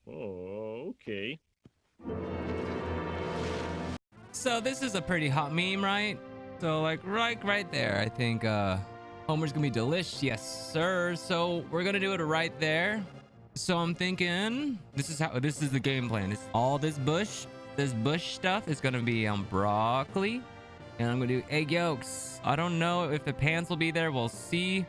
Oh, okay. So this is a pretty hot meme, right? So like right there, I think Homer's gonna be delish. Yes, sir. So we're gonna do it right there. So I'm thinking this is the game plan. It's all this bush stuff is gonna be on broccoli, and I'm gonna do egg yolks. I don't know if the pants will be there. We'll see.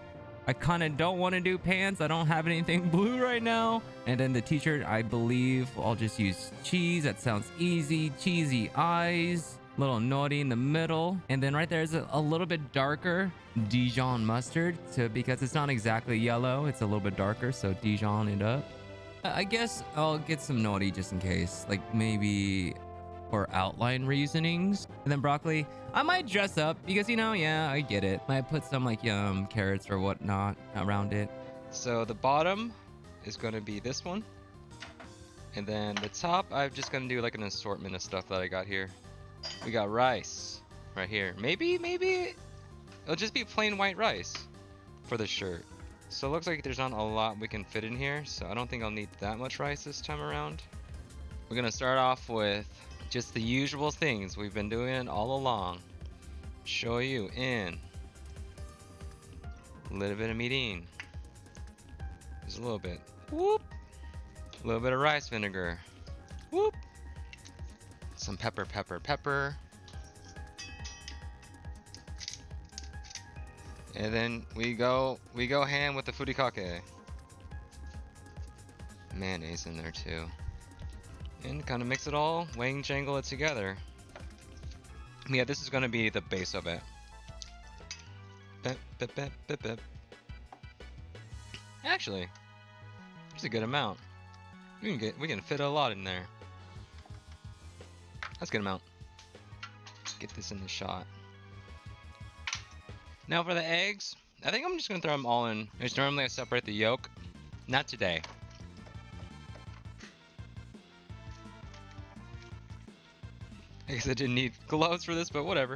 I kind of don't want to do pants. I don't have anything blue right now. And then the t-shirt, I believe I'll just use cheese. That sounds easy. Cheesy eyes. Little naughty in the middle. And then right there is a little bit darker Dijon mustard. Because it's not exactly yellow. It's a little bit darker. So Dijon it up. I guess I'll get some naughty just in case. Like maybe for outline reasonings. And then broccoli, I might dress up because, yeah, I get it. I put some like carrots or whatnot around it. So the bottom is going to be this one. And then the top, I'm just going to do like an assortment of stuff that I got here. We got rice right here. Maybe it'll just be plain white rice for the shirt. So it looks like there's not a lot we can fit in here. So I don't think I'll need that much rice this time around. We're going to start off with just the usual things we've been doing all along. Show you in a little bit of mirin. Just a little bit. Whoop. A little bit of rice vinegar. Whoop. Some pepper. And then we go ham with the furikake. Mayonnaise in there too. And kind of mix it all, wang jangle it together. Yeah, this is going to be the base of it. Actually, there's a good amount. We can fit a lot in there. That's a good amount. Let's get this in the shot. Now for the eggs, I think I'm just going to throw them all in. There's normally I separate the yolk. Not today. I guess I didn't need gloves for this, but whatever.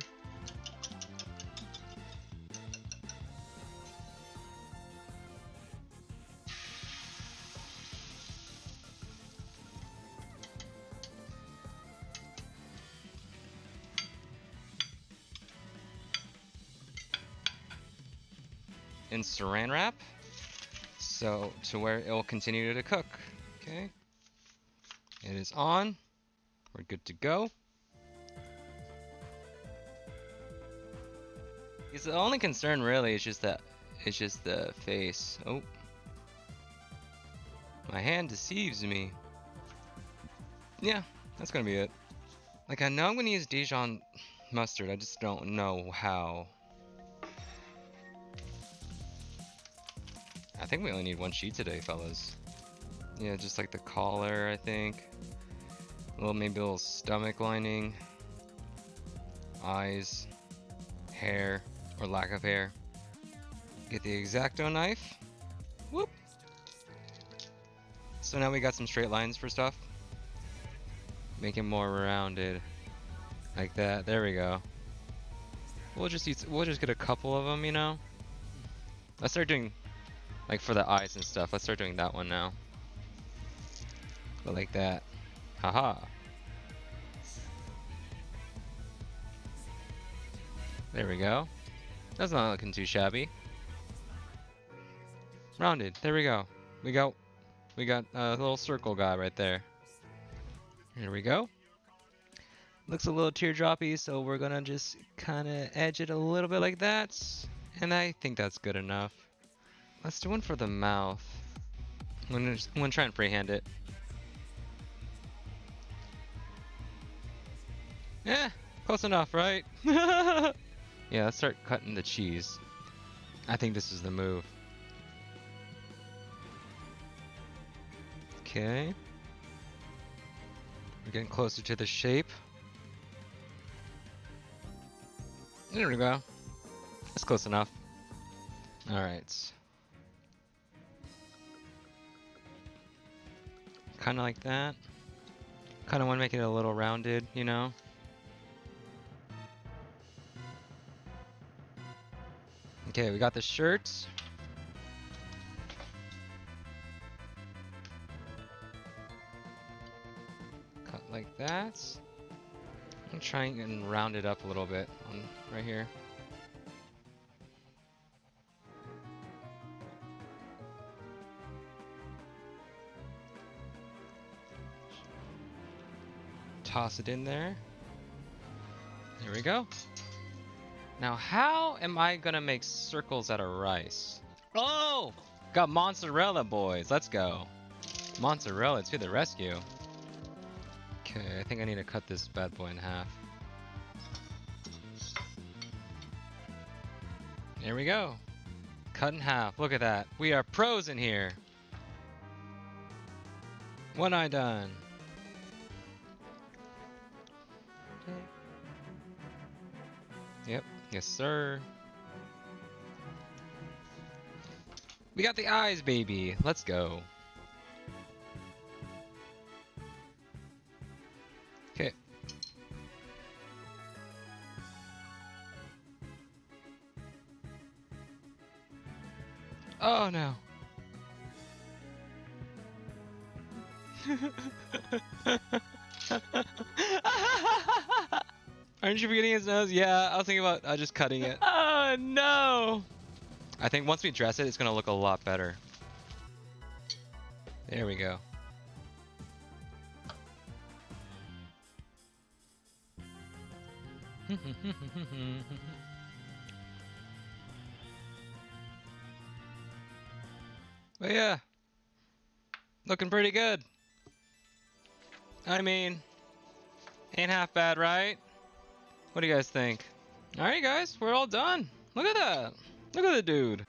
In saran wrap, so to where it will continue to cook. Okay, it is on. We're good to go. Because the only concern really is just the face. Oh, my hand deceives me. Yeah, that's gonna be it. Like I know I'm gonna use Dijon mustard. I just don't know how. I think we only need one sheet today, fellas. Yeah, just like the collar, I think. Maybe a little stomach lining. Eyes. Hair. Or lack of hair. Get the X-Acto knife. Whoop! So now we got some straight lines for stuff. Make it more rounded. Like that. There we go. We'll just get a couple of them, you know? Let's start doing... like for the eyes and stuff, let's start doing that one now. Go like that. Haha. There we go. That's not looking too shabby. Rounded. There we go. We got a little circle guy right there. Here we go. Looks a little teardroppy, so we're gonna just kind of edge it a little bit like that. And I think that's good enough. Let's do one for the mouth. I'm gonna try and freehand it. Yeah, close enough, right? Yeah, let's start cutting the cheese. I think this is the move. Okay. We're getting closer to the shape. There we go. That's close enough. Alright. Kind of like that. Kind of want to make it a little rounded, you know? Okay, we got the shirt. Cut like that. I'm trying and round it up a little bit on right here. Toss it in there. There we go. Now, how am I gonna make circles out of rice? Oh! Got mozzarella, boys. Let's go. Mozzarella to the rescue. Okay, I think I need to cut this bad boy in half. There we go. Cut in half. Look at that. We are pros in here. One eye done. Yep. Yes, sir. We got the eyes, baby. Let's go. Okay. Oh no. Aren't you forgetting his nose? Yeah, I was thinking about just cutting it. Oh no! I think once we dress it, it's gonna look a lot better. There we go. But yeah, looking pretty good. I mean, ain't half bad, right? What do you guys think? Alright guys, we're all done. Look at that. Look at the dude.